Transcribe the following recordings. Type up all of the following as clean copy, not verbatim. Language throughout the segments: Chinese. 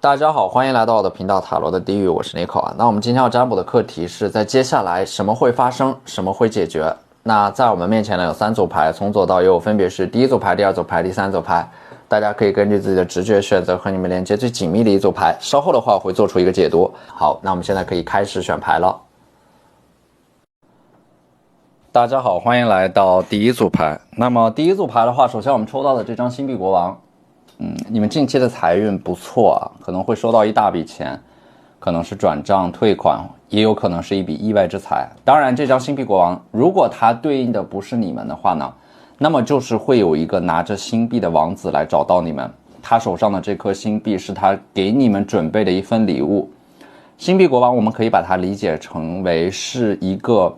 大家好，欢迎来到我的频道塔罗的地狱，我是 Nico 啊。那我们今天要占卜的课题是在接下来什么会发生，什么会解决。那在我们面前呢有3组牌，从左到右分别是第一组牌、第二组牌、第3组牌。大家可以根据自己的直觉选择和你们连接最紧密的一组牌。稍后的话我会做出一个解读。好，那我们现在可以开始选牌了。大家好，欢迎来到第一组牌。那么第一组牌的话，首先我们抽到的这张星币国王。你们近期的财运不错啊，可能会收到一大笔钱，可能是转账退款，也有可能是一笔意外之财。当然这张星币国王如果它对应的不是你们的话呢，那么就是会有一个拿着星币的王子来找到你们，他手上的这颗星币是他给你们准备的一份礼物。星币国王我们可以把它理解成为是一个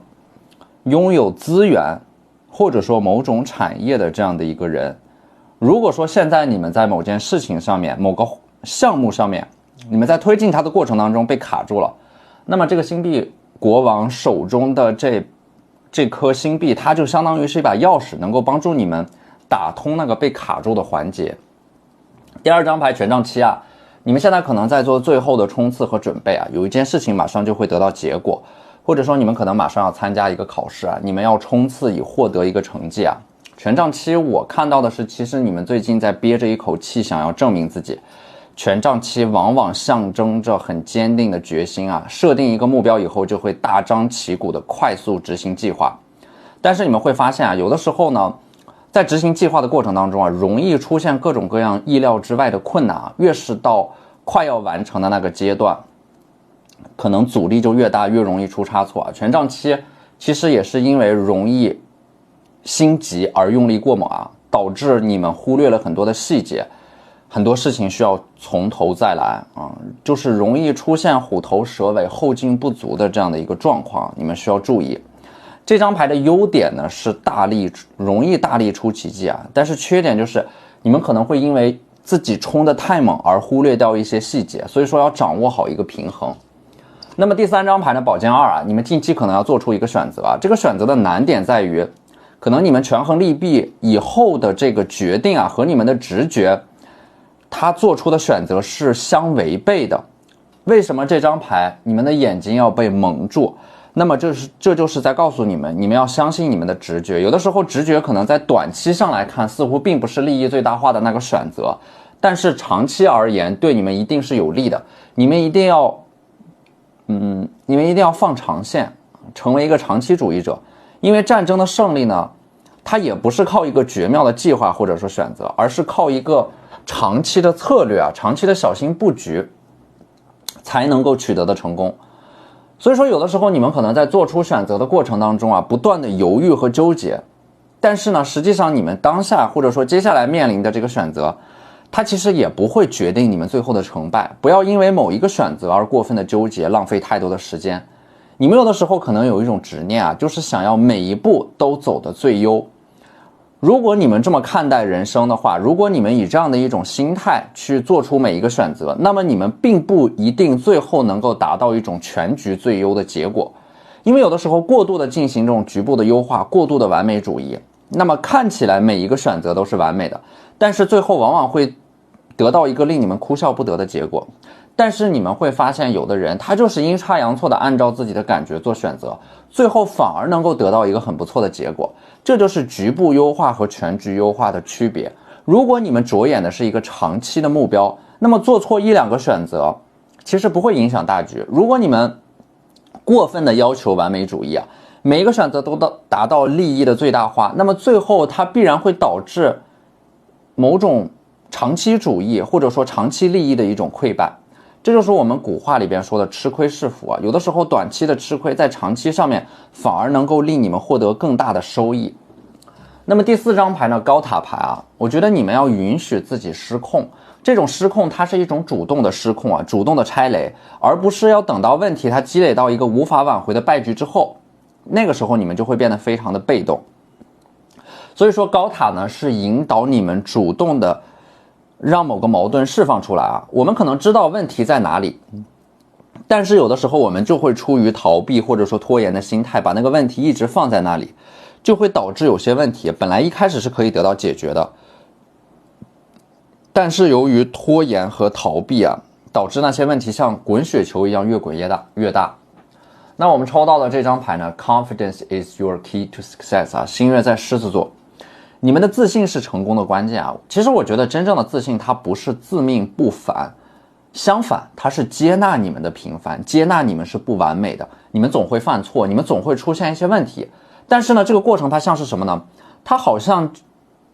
拥有资源或者说某种产业的这样的一个人。如果说现在你们在某件事情上面，某个项目上面，你们在推进它的过程当中被卡住了，那么这个星币国王手中的这颗星币，它就相当于是一把钥匙，能够帮助你们打通那个被卡住的环节。第二张牌权杖七啊，你们现在可能在做最后的冲刺和准备啊，有一件事情马上就会得到结果，或者说你们可能马上要参加一个考试啊，你们要冲刺以获得一个成绩啊。权杖七我看到的是，其实你们最近在憋着一口气想要证明自己。权杖七往往象征着很坚定的决心啊，设定一个目标以后就会大张旗鼓的快速执行计划。但是你们会发现啊，有的时候呢，在执行计划的过程当中啊，容易出现各种各样意料之外的困难啊，越是到快要完成的那个阶段，可能阻力就越大，越容易出差错啊。权杖七其实也是因为容易心急而用力过猛啊，导致你们忽略了很多的细节，很多事情需要从头再来啊，就是容易出现虎头蛇尾、后劲不足的这样的一个状况，你们需要注意。这张牌的优点呢是容易大力出奇迹啊，但是缺点就是你们可能会因为自己冲得太猛而忽略掉一些细节，所以说要掌握好一个平衡。那么第3张牌呢，宝剑2啊，你们近期可能要做出一个选择啊，这个选择的难点在于，可能你们权衡利弊以后的这个决定啊，和你们的直觉他做出的选择是相违背的。为什么这张牌你们的眼睛要被蒙住？那么这就是在告诉你们，你们要相信你们的直觉。有的时候直觉可能在短期上来看似乎并不是利益最大化的那个选择，但是长期而言对你们一定是有利的。你们一定要放长线，成为一个长期主义者。因为战争的胜利呢，它也不是靠一个绝妙的计划或者说选择，而是靠一个长期的策略啊，长期的小心布局才能够取得的成功。所以说有的时候你们可能在做出选择的过程当中啊，不断的犹豫和纠结，但是呢实际上你们当下或者说接下来面临的这个选择，它其实也不会决定你们最后的成败。不要因为某一个选择而过分的纠结，浪费太多的时间。你们有的时候可能有一种执念啊，就是想要每一步都走得最优。如果你们这么看待人生的话，如果你们以这样的一种心态去做出每一个选择，那么你们并不一定最后能够达到一种全局最优的结果。因为有的时候过度的进行这种局部的优化，过度的完美主义，那么看起来每一个选择都是完美的，但是最后往往会得到一个令你们哭笑不得的结果。但是你们会发现有的人他就是阴差阳错的按照自己的感觉做选择，最后反而能够得到一个很不错的结果。这就是局部优化和全局优化的区别。如果你们着眼的是一个长期的目标，那么做错1-2个选择其实不会影响大局。如果你们过分的要求完美主义啊，每一个选择都达到利益的最大化，那么最后它必然会导致某种长期主义或者说长期利益的一种溃败。这就是我们古话里边说的吃亏是福啊，有的时候短期的吃亏在长期上面反而能够令你们获得更大的收益。那么第4张牌呢，高塔牌啊，我觉得你们要允许自己失控。这种失控它是一种主动的失控啊，主动的拆雷，而不是要等到问题它积累到一个无法挽回的败局之后，那个时候你们就会变得非常的被动。所以说高塔呢是引导你们主动的让某个矛盾释放出来啊。我们可能知道问题在哪里，但是有的时候我们就会出于逃避或者说拖延的心态，把那个问题一直放在那里，就会导致有些问题本来一开始是可以得到解决的，但是由于拖延和逃避啊，导致那些问题像滚雪球一样越滚越大。那我们抽到的这张牌呢 ，Confidence is your key to success 啊，新月在狮子座，你们的自信是成功的关键啊。其实我觉得真正的自信它不是自命不凡，相反，它是接纳你们的平凡，接纳你们是不完美的，你们总会犯错，你们总会出现一些问题。但是呢，这个过程它像是什么呢？它好像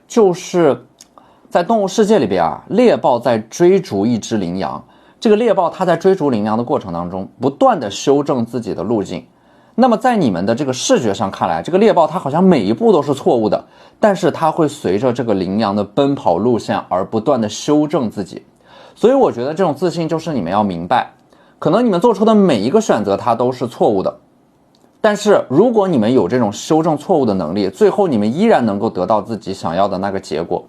就是在动物世界里边啊，猎豹在追逐一只羚羊。这个猎豹它在追逐羚羊的过程当中，不断的修正自己的路径。那么在你们的这个视觉上看来，这个猎豹它好像每一步都是错误的，但是它会随着这个羚羊的奔跑路线而不断的修正自己。所以我觉得这种自信就是你们要明白，可能你们做出的每一个选择它都是错误的，但是如果你们有这种修正错误的能力，最后你们依然能够得到自己想要的那个结果。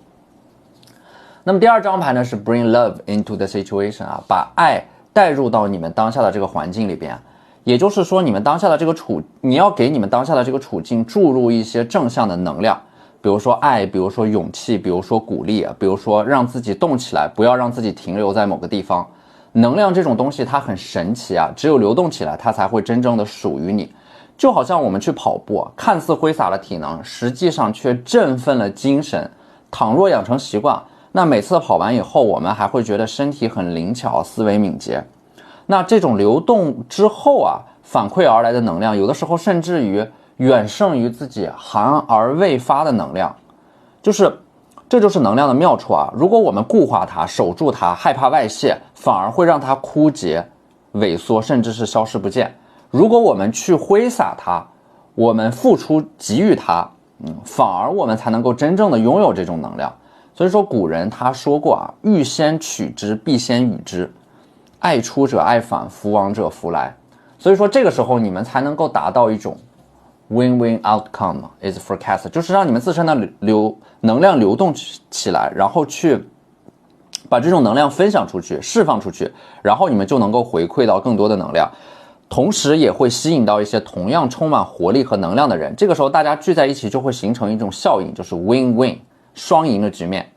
那么第二张牌呢是 Bring love into the situation 啊，把爱带入到你们当下的这个环境里边，也就是说你们当下的这个你要给你们当下的这个处境注入一些正向的能量，比如说爱，比如说勇气，比如说鼓励，比如说让自己动起来，不要让自己停留在某个地方。能量这种东西它很神奇啊，只有流动起来它才会真正的属于你。就好像我们去跑步，看似挥洒了体能，实际上却振奋了精神。倘若养成习惯，那每次跑完以后，我们还会觉得身体很灵巧，思维敏捷。那这种流动之后啊，反馈而来的能量，有的时候甚至于远胜于自己含而未发的能量。这就是能量的妙处啊！如果我们固化它，守住它，害怕外泄，反而会让它枯竭、萎缩，甚至是消失不见。如果我们去挥洒它，我们付出给予它，反而我们才能够真正的拥有这种能量。所以说古人他说过啊，欲先取之，必先予之，爱出者爱返，福往者福来。所以说这个时候你们才能够达到一种 win-win outcome is forecast， 就是让你们自身的能量流动起来，然后去把这种能量分享出去，释放出去，然后你们就能够回馈到更多的能量，同时也会吸引到一些同样充满活力和能量的人。这个时候大家聚在一起就会形成一种效应，就是 win-win 双赢的局面。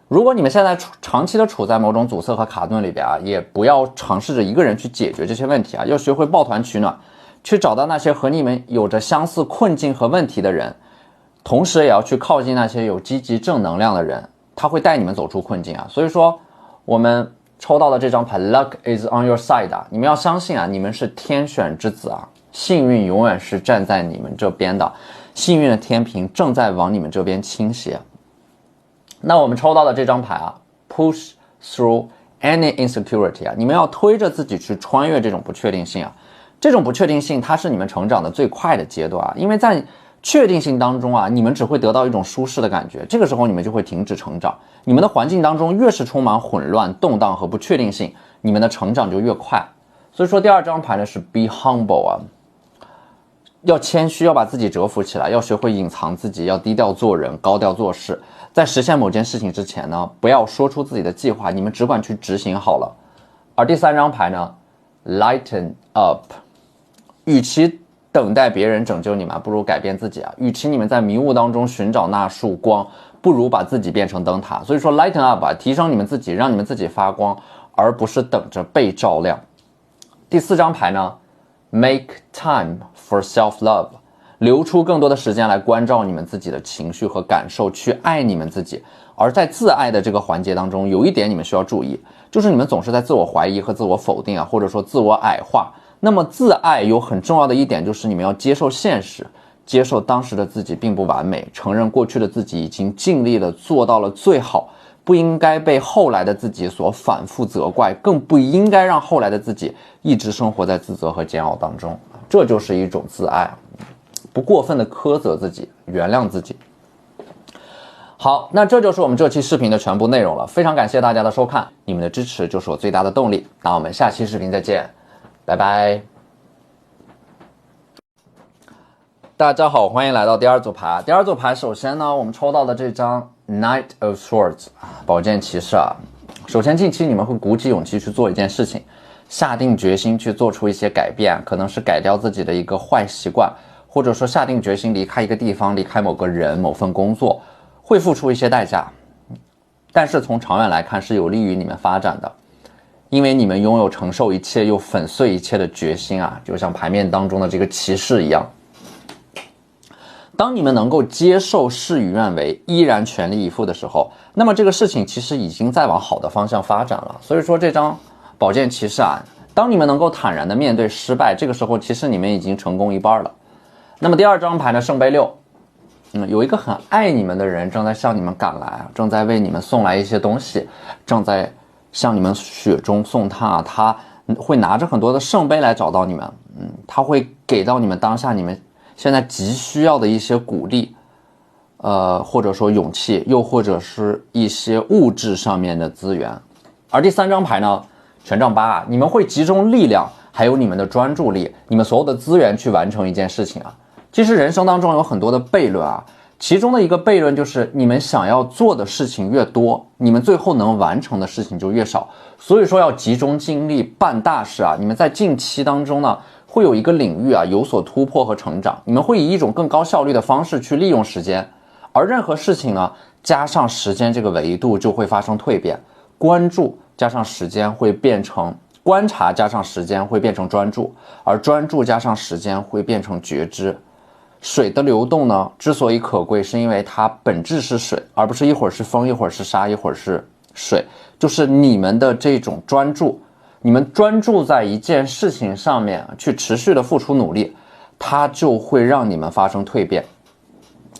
如果你们现在长期的处在某种阻塞和卡顿里边啊，也不要尝试着一个人去解决这些问题啊，要学会抱团取暖，去找到那些和你们有着相似困境和问题的人，同时也要去靠近那些有积极正能量的人，他会带你们走出困境啊。所以说我们抽到的这张牌 Luck is on your side 啊，你们要相信啊，你们是天选之子啊，幸运永远是站在你们这边的，幸运的天平正在往你们这边倾斜。那我们抽到的这张牌啊 Push through any insecurity 啊，你们要推着自己去穿越这种不确定性啊。这种不确定性它是你们成长的最快的阶段啊，因为在确定性当中啊，你们只会得到一种舒适的感觉，这个时候你们就会停止成长。你们的环境当中越是充满混乱、动荡和不确定性，你们的成长就越快。所以说第二张牌呢是 Be humble 啊，要谦虚，要把自己蛰伏起来，要学会隐藏自己，要低调做人，高调做事。在实现某件事情之前呢，不要说出自己的计划，你们只管去执行好了。而第三张牌呢 Lighten up， 与其等待别人拯救你们，不如改变自己啊！与其你们在迷雾当中寻找那束光，不如把自己变成灯塔。所以说 lighten up 啊，提升你们自己，让你们自己发光，而不是等着被照亮。第四张牌呢 Make time for self-love， 留出更多的时间来关照你们自己的情绪和感受，去爱你们自己。而在自爱的这个环节当中，有一点你们需要注意，就是你们总是在自我怀疑和自我否定啊，或者说自我矮化。那么自爱有很重要的一点，就是你们要接受现实，接受当时的自己并不完美，承认过去的自己已经尽力了，做到了最好，不应该被后来的自己所反复责怪，更不应该让后来的自己一直生活在自责和煎熬当中。这就是一种自爱，不过分的苛责自己，原谅自己。好，那这就是我们这期视频的全部内容了，非常感谢大家的收看，你们的支持就是我最大的动力。那我们下期视频再见，拜拜。大家好，欢迎来到第二组牌。第二组牌，首先呢，我们抽到的这张 Knight of Swords， 宝剑骑士啊。首先，近期你们会鼓起勇气去做一件事情，下定决心去做出一些改变，可能是改掉自己的一个坏习惯，或者说下定决心离开一个地方，离开某个人、某份工作，会付出一些代价，但是从长远来看是有利于你们发展的。因为你们拥有承受一切又粉碎一切的决心啊，就像牌面当中的这个骑士一样。当你们能够接受事与愿违，依然全力以赴的时候，那么这个事情其实已经在往好的方向发展了。所以说这张宝剑骑士啊，当你们能够坦然的面对失败，这个时候其实你们已经成功一半了。那么第二张牌呢，圣杯六，有一个很爱你们的人正在向你们赶来，正在为你们送来一些东西，正在向你们雪中送炭啊，他会拿着很多的圣杯来找到你们，他会给到你们当下你们现在急需要的一些鼓励，或者说勇气，又或者是一些物质上面的资源。而第三张牌呢，权杖八啊，你们会集中力量，还有你们的专注力，你们所有的资源去完成一件事情啊。其实人生当中有很多的悖论啊，其中的一个悖论就是你们想要做的事情越多，你们最后能完成的事情就越少。所以说要集中精力办大事啊。你们在近期当中呢，会有一个领域啊有所突破和成长，你们会以一种更高效率的方式去利用时间，而任何事情呢加上时间这个维度就会发生蜕变，关注加上时间会变成观察，加上时间会变成专注，而专注加上时间会变成觉知。水的流动呢，之所以可贵，是因为它本质是水，而不是一会儿是风，一会儿是沙，一会儿是水。就是你们的这种专注，你们专注在一件事情上面，去持续的付出努力，它就会让你们发生蜕变。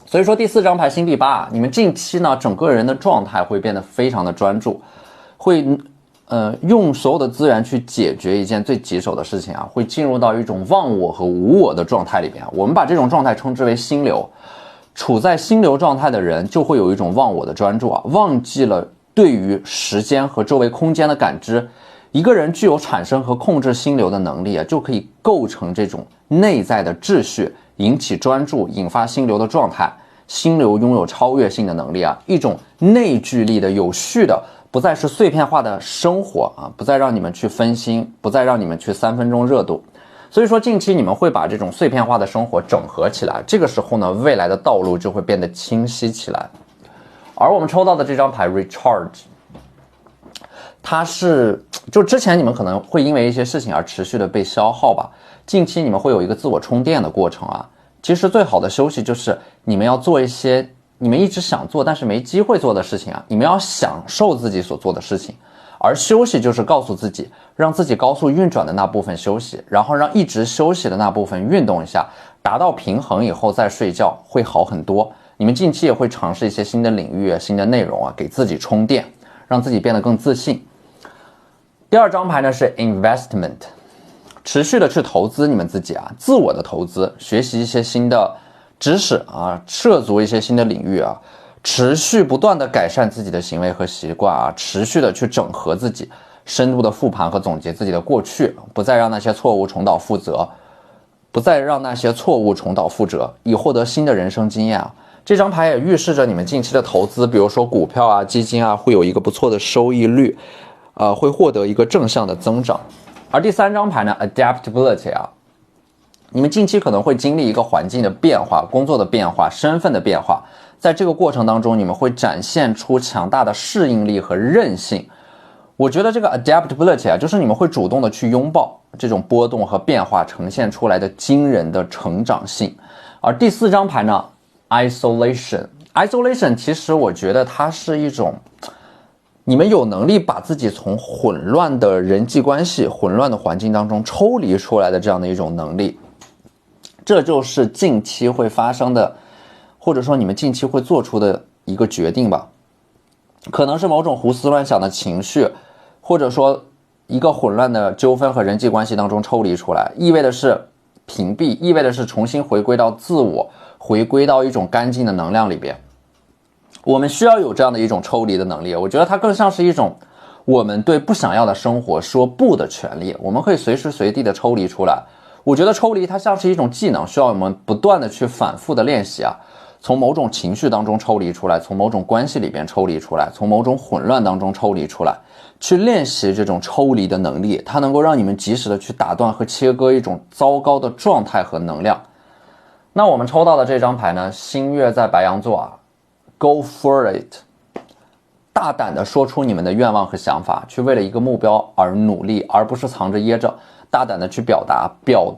所以说第四张牌星币八，你们近期呢，整个人的状态会变得非常的专注，会用所有的资源去解决一件最棘手的事情啊，会进入到一种忘我和无我的状态里边。我们把这种状态称之为心流。处在心流状态的人就会有一种忘我的专注啊，忘记了对于时间和周围空间的感知。一个人具有产生和控制心流的能力啊，就可以构成这种内在的秩序，引起专注，引发心流的状态。心流拥有超越性的能力啊，一种内聚力的有序的，不再是碎片化的生活啊，不再让你们去分心，不再让你们去3分钟热度。所以说近期你们会把这种碎片化的生活整合起来，这个时候呢，未来的道路就会变得清晰起来。而我们抽到的这张牌 Recharge， 它是就之前你们可能会因为一些事情而持续的被消耗吧，近期你们会有一个自我充电的过程啊。其实最好的休息就是你们要做一些你们一直想做但是没机会做的事情啊，你们要享受自己所做的事情。而休息就是告诉自己，让自己高速运转的那部分休息，然后让一直休息的那部分运动一下，达到平衡以后再睡觉会好很多。你们近期也会尝试一些新的领域、新的内容啊，给自己充电，让自己变得更自信。第二张牌呢是 investment， 持续的去投资你们自己啊，自我的投资，学习一些新的知识啊，涉足一些新的领域啊，持续不断的改善自己的行为和习惯啊，持续的去整合自己，深度的复盘和总结自己的过去，不再让那些错误重蹈覆辙，以获得新的人生经验啊。这张牌也预示着你们近期的投资，比如说股票啊、基金啊，会有一个不错的收益率，会获得一个正向的增长。而第三张牌呢 ，adaptability 啊，你们近期可能会经历一个环境的变化、工作的变化、身份的变化，在这个过程当中，你们会展现出强大的适应力和韧性。我觉得这个 adaptability 啊，就是你们会主动的去拥抱这种波动和变化呈现出来的惊人的成长性。而第四张牌呢 ，isolation 其实我觉得它是一种你们有能力把自己从混乱的人际关系、混乱的环境当中抽离出来的这样的一种能力。这就是近期会发生的，或者说你们近期会做出的一个决定吧。可能是某种胡思乱想的情绪，或者说一个混乱的纠纷和人际关系当中抽离出来，意味的是屏蔽，意味的是重新回归到自我，回归到一种干净的能量里边。我们需要有这样的一种抽离的能力，我觉得它更像是一种我们对不想要的生活说不的权利，我们可以随时随地的抽离出来。我觉得抽离它像是一种技能，需要我们不断的去反复的练习啊，从某种情绪当中抽离出来，从某种关系里边抽离出来，从某种混乱当中抽离出来，去练习这种抽离的能力，它能够让你们及时的去打断和切割一种糟糕的状态和能量。那我们抽到的这张牌呢，新月在白羊座啊，Go for it，大胆地说出你们的愿望和想法，去为了一个目标而努力，而不是藏着掖着，大胆地去表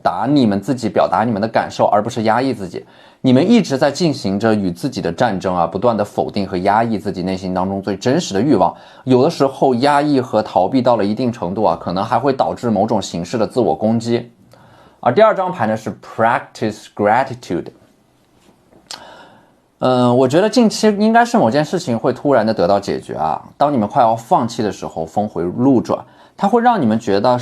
达你们自己，表达你们的感受，而不是压抑自己。你们一直在进行着与自己的战争啊，不断地否定和压抑自己内心当中最真实的欲望。有的时候压抑和逃避到了一定程度啊，可能还会导致某种形式的自我攻击。而第二张牌呢是 practice gratitude。我觉得近期应该是某件事情会突然的得到解决啊。当你们快要放弃的时候，峰回路转，它会让你们觉得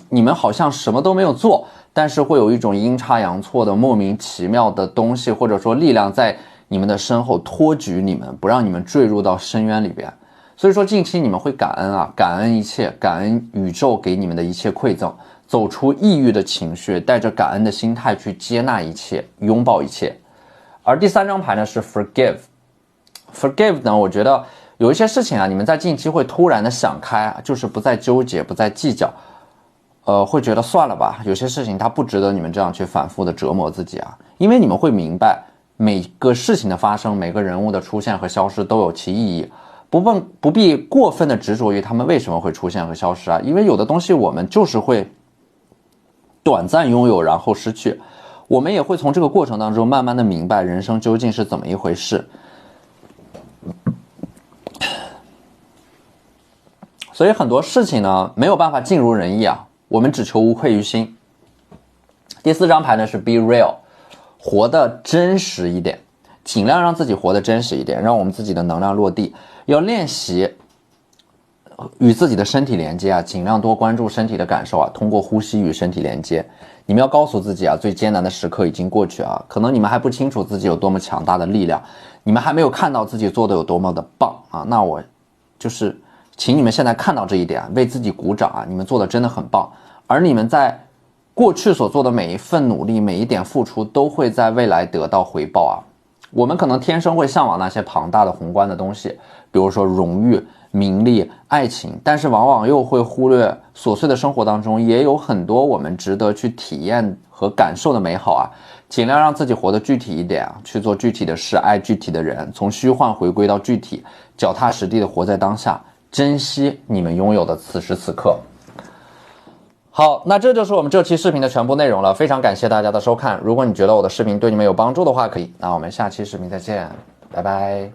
你们好像什么都没有做，但是会有一种阴差阳错的莫名其妙的东西，或者说力量在你们的身后托举你们，不让你们坠入到深渊里边。所以说近期你们会感恩啊，感恩一切，感恩宇宙给你们的一切馈赠，走出抑郁的情绪，带着感恩的心态去接纳一切，拥抱一切。而第三张牌呢是 forgive 呢，我觉得有一些事情啊，你们在近期会突然的想开啊，就是不再纠结，不再计较，会觉得算了吧，有些事情它不值得你们这样去反复的折磨自己啊，因为你们会明白每个事情的发生，每个人物的出现和消失都有其意义，不必过分的执着于他们为什么会出现和消失啊，因为有的东西我们就是会短暂拥有，然后失去。我们也会从这个过程当中慢慢的明白人生究竟是怎么一回事。所以很多事情呢没有办法尽如人意啊，我们只求无愧于心。第四张牌呢是 be real， 活得真实一点，尽量让自己活得真实一点，让我们自己的能量落地。要练习与自己的身体连接啊，尽量多关注身体的感受啊，通过呼吸与身体连接。你们要告诉自己啊，最艰难的时刻已经过去啊，可能你们还不清楚自己有多么强大的力量，你们还没有看到自己做的有多么的棒啊，那我就是请你们现在看到这一点，为自己鼓掌啊，你们做的真的很棒。而你们在过去所做的每一份努力，每一点付出，都会在未来得到回报啊。我们可能天生会向往那些庞大的宏观的东西，比如说荣誉、名利、爱情，但是往往又会忽略琐碎的生活当中也有很多我们值得去体验和感受的美好啊。尽量让自己活得具体一点啊，去做具体的事，爱具体的人，从虚幻回归到具体，脚踏实地的活在当下，珍惜你们拥有的此时此刻。好，那这就是我们这期视频的全部内容了，非常感谢大家的收看。如果你觉得我的视频对你们有帮助的话，可以，那我们下期视频再见，拜拜。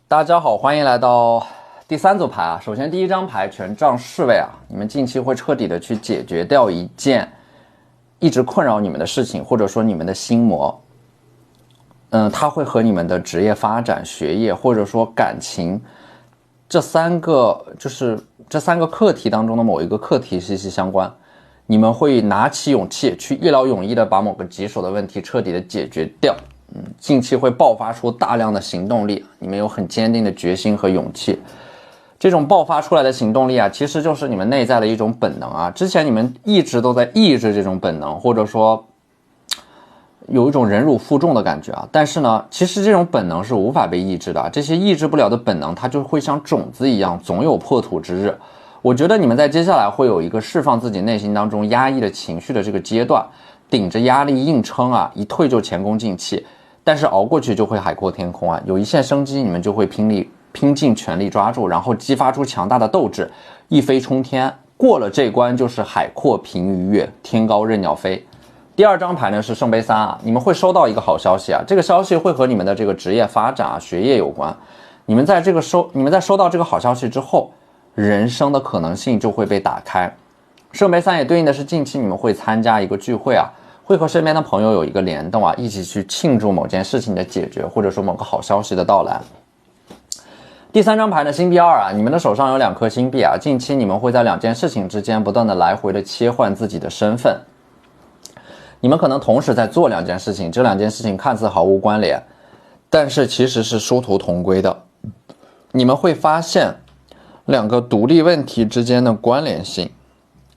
大家好，欢迎来到第三组牌啊。首先第一张牌权杖侍卫啊，你们近期会彻底的去解决掉一件一直困扰你们的事情，或者说你们的心魔。它会和你们的职业发展、学业或者说感情这三个课题当中的某一个课题息息相关。你们会拿起勇气去一劳永逸的把某个棘手的问题彻底的解决掉。近期会爆发出大量的行动力，你们有很坚定的决心和勇气。这种爆发出来的行动力啊，其实就是你们内在的一种本能啊。之前你们一直都在抑制这种本能，或者说有一种忍辱负重的感觉啊。但是呢，其实这种本能是无法被抑制的啊。这些抑制不了的本能，它就会像种子一样，总有破土之日。我觉得你们在接下来会有一个释放自己内心当中压抑的情绪的这个阶段，顶着压力硬撑啊，一退就前功尽弃。但是熬过去就会海阔天空啊，有一线生机，你们就会拼尽全力抓住，然后激发出强大的斗志，一飞冲天。过了这关就是海阔凭鱼跃，天高任鸟飞。第二张牌呢是圣杯三啊，你们会收到一个好消息啊，这个消息会和你们的这个职业发展啊、学业有关。你们在收到这个好消息之后，人生的可能性就会被打开。圣杯三也对应的是近期你们会参加一个聚会啊，会和身边的朋友有一个联动啊，一起去庆祝某件事情的解决，或者说某个好消息的到来。第三张牌呢，星币二啊，你们的手上有2颗星币啊，近期你们会在2件事情之间不断的来回的切换自己的身份。你们可能同时在做2件事情，这2件事情看似毫无关联，但是其实是殊途同归的。你们会发现2个独立问题之间的关联性，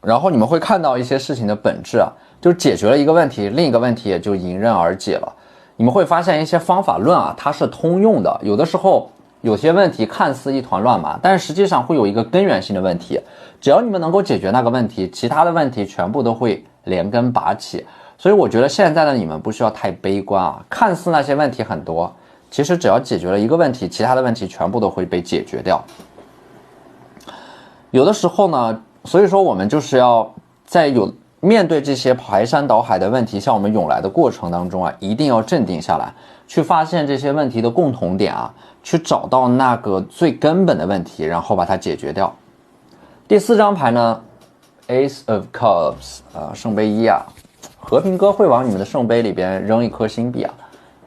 然后你们会看到一些事情的本质啊，就解决了一个问题，另一个问题也就迎刃而解了。你们会发现一些方法论啊，它是通用的。有的时候有些问题看似一团乱麻，但是实际上会有一个根源性的问题。只要你们能够解决那个问题，其他的问题全部都会连根拔起。所以我觉得现在的你们不需要太悲观啊，看似那些问题很多，其实只要解决了一个问题，其他的问题全部都会被解决掉。有的时候呢，所以说我们就是要在面对这些排山倒海的问题向我们涌来的过程当中啊，一定要镇定下来，去发现这些问题的共同点啊，去找到那个最根本的问题，然后把它解决掉。第4张牌呢 Ace of Cups 圣杯1啊，和平哥会往你们的圣杯里边扔一颗星币啊，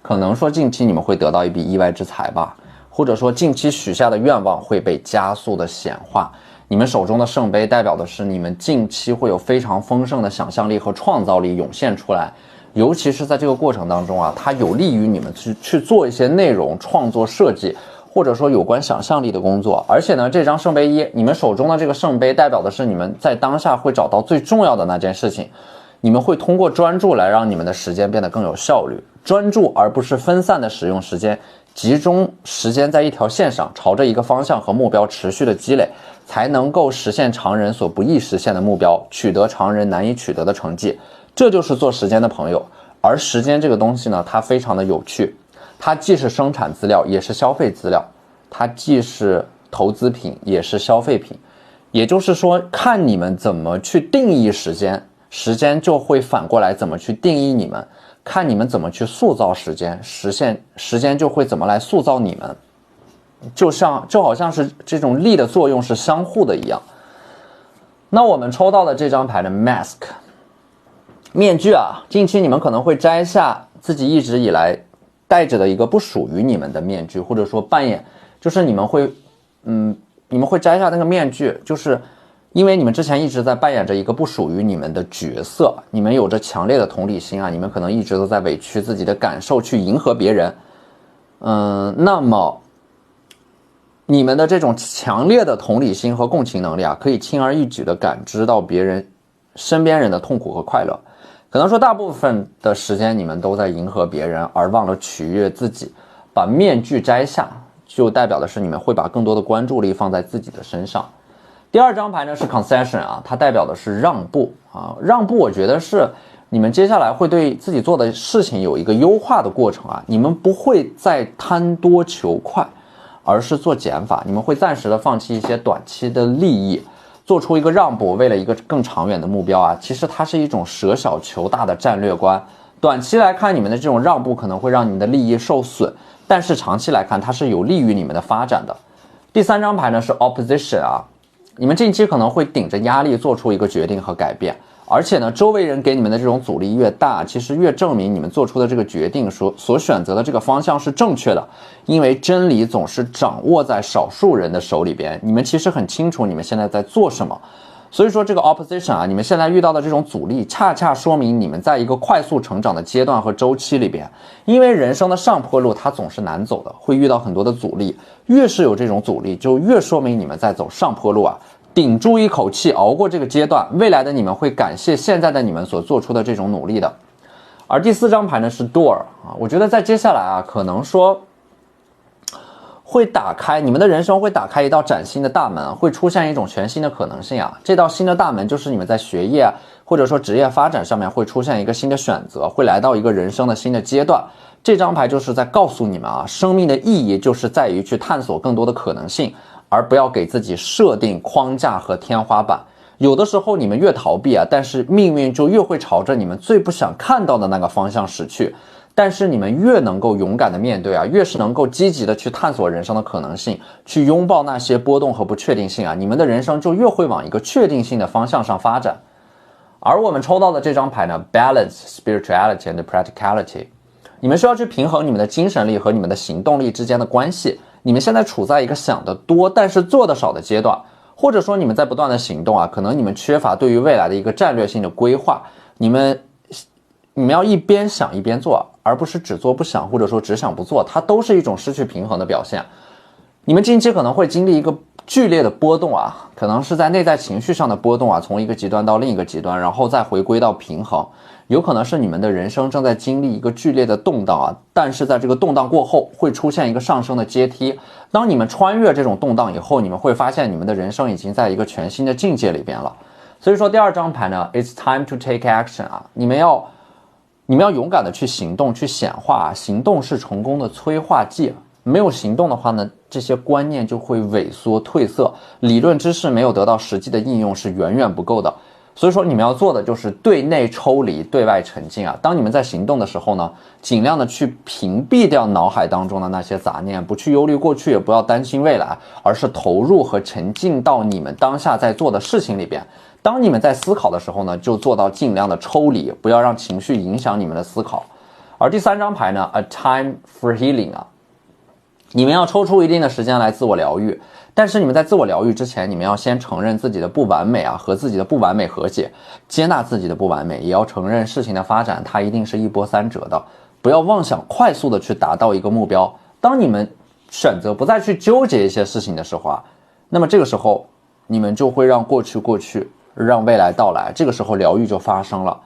可能说近期你们会得到一笔意外之财吧，或者说近期许下的愿望会被加速的显化。你们手中的圣杯代表的是你们近期会有非常丰盛的想象力和创造力涌现出来，尤其是在这个过程当中啊，它有利于你们去做一些内容创作设计，或者说有关想象力的工作。而且呢，这张圣杯1，你们手中的这个圣杯代表的是你们在当下会找到最重要的那件事情，你们会通过专注来让你们的时间变得更有效率，专注而不是分散的使用时间，集中时间在一条线上，朝着一个方向和目标持续的积累，才能够实现常人所不易实现的目标，取得常人难以取得的成绩。这就是做时间的朋友。而时间这个东西呢，它非常的有趣，它既是生产资料也是消费资料，它既是投资品也是消费品。也就是说，看你们怎么去定义时间，时间就会反过来怎么去定义你们，看你们怎么去塑造时间，时间就会怎么来塑造你们。就好像是这种力的作用是相互的一样。那我们抽到的这张牌的 Mask 面具啊，近期你们可能会摘下自己一直以来戴着的一个不属于你们的面具，或者说扮演，就是你们会摘下那个面具，就是因为你们之前一直在扮演着一个不属于你们的角色，你们有着强烈的同理心啊，你们可能一直都在委屈自己的感受去迎合别人。那么你们的这种强烈的同理心和共情能力啊，可以轻而易举地感知到别人身边人的痛苦和快乐。可能说大部分的时间你们都在迎合别人，而忘了取悦自己。把面具摘下，就代表的是你们会把更多的关注力放在自己的身上。第2张牌呢是 Concession 啊，它代表的是让步啊。让步我觉得是你们接下来会对自己做的事情有一个优化的过程啊，你们不会再贪多求快，而是做减法，你们会暂时的放弃一些短期的利益，做出一个让步，为了一个更长远的目标啊。其实它是一种舍小求大的战略观。短期来看，你们的这种让步可能会让你们的利益受损，但是长期来看，它是有利于你们的发展的。第3张牌呢是 Opposition 啊，你们近期可能会顶着压力做出一个决定和改变。而且呢，周围人给你们的这种阻力越大，其实越证明你们做出的这个决定所选择的这个方向是正确的。因为真理总是掌握在少数人的手里边，你们其实很清楚你们现在在做什么。所以说这个 opposition 啊，你们现在遇到的这种阻力，恰恰说明你们在一个快速成长的阶段和周期里边。因为人生的上坡路它总是难走的，会遇到很多的阻力，越是有这种阻力，就越说明你们在走上坡路啊。顶住一口气，熬过这个阶段，未来的你们会感谢现在的你们所做出的这种努力的。而第4张牌呢是 door 啊，我觉得在接下来啊，可能说会打开你们的人生，会打开一道崭新的大门，会出现一种全新的可能性啊。这道新的大门就是你们在学业或者说职业发展上面会出现一个新的选择，会来到一个人生的新的阶段。这张牌就是在告诉你们啊，生命的意义就是在于去探索更多的可能性，而不要给自己设定框架和天花板。有的时候你们越逃避啊，但是命运就越会朝着你们最不想看到的那个方向驶去。但是你们越能够勇敢的面对啊，越是能够积极的去探索人生的可能性，去拥抱那些波动和不确定性啊，你们的人生就越会往一个确定性的方向上发展。而我们抽到的这张牌呢 Balance, Spirituality and Practicality， 你们需要去平衡你们的精神力和你们的行动力之间的关系。你们现在处在一个想得多但是做得少的阶段，或者说你们在不断的行动啊，可能你们缺乏对于未来的一个战略性的规划。你们要一边想一边做，而不是只做不想，或者说只想不做，它都是一种失去平衡的表现。你们近期可能会经历一个剧烈的波动啊，可能是在内在情绪上的波动啊，从一个极端到另一个极端，然后再回归到平衡。有可能是你们的人生正在经历一个剧烈的动荡啊，但是在这个动荡过后会出现一个上升的阶梯。当你们穿越这种动荡以后，你们会发现你们的人生已经在一个全新的境界里边了。所以说第2张牌呢 It's time to take action 啊，你们要你们要勇敢的去行动，去显化，行动是成功的催化剂。没有行动的话呢，这些观念就会萎缩褪色，理论知识没有得到实际的应用是远远不够的。所以说你们要做的就是对内抽离，对外沉浸啊。当你们在行动的时候呢，尽量的去屏蔽掉脑海当中的那些杂念，不去忧虑过去，也不要担心未来，而是投入和沉浸到你们当下在做的事情里边。当你们在思考的时候呢，就做到尽量的抽离，不要让情绪影响你们的思考。而第3张牌呢 ，A Time for Healing 啊，你们要抽出一定的时间来自我疗愈，但是你们在自我疗愈之前，你们要先承认自己的不完美啊，和自己的不完美和解，接纳自己的不完美，也要承认事情的发展它一定是一波三折的，不要妄想快速的去达到一个目标。当你们选择不再去纠结一些事情的时候啊，那么这个时候你们就会让过去过去，让未来到来，这个时候疗愈就发生了，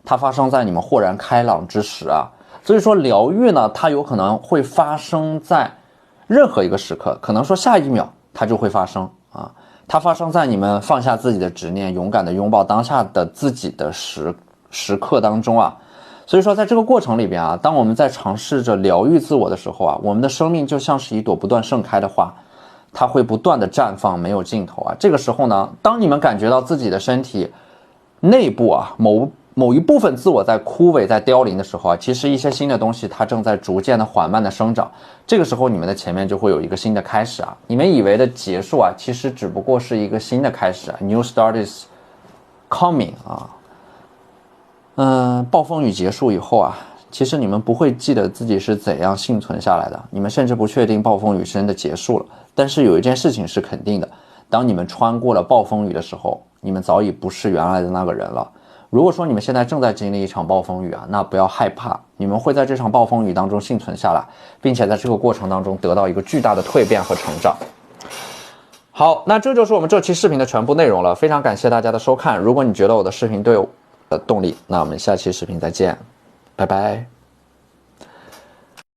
它发生在你们豁然开朗之时啊。所以说疗愈呢，它有可能会发生在任何一个时刻，可能说下一秒它就会发生啊，它发生在你们放下自己的执念，勇敢的拥抱当下的自己的时刻当中啊。所以说在这个过程里边啊，当我们在尝试着疗愈自我的时候啊，我们的生命就像是一朵不断盛开的花，它会不断的绽放，没有尽头啊。这个时候呢，当你们感觉到自己的身体内部啊某一部分自我在枯萎在凋零的时候啊，其实一些新的东西它正在逐渐的缓慢的生长，这个时候你们的前面就会有一个新的开始啊。你们以为的结束啊，其实只不过是一个新的开始啊。 New start is coming 啊。暴风雨结束以后啊，其实你们不会记得自己是怎样幸存下来的，你们甚至不确定暴风雨真的结束了。但是有一件事情是肯定的，当你们穿过了暴风雨的时候，你们早已不是原来的那个人了。如果说你们现在正在经历一场暴风雨啊，那不要害怕，你们会在这场暴风雨当中幸存下来，并且在这个过程当中得到一个巨大的蜕变和成长。好，那这就是我们这期视频的全部内容了，非常感谢大家的收看。如果你觉得我的视频对我的动力，那我们下期视频再见，拜拜。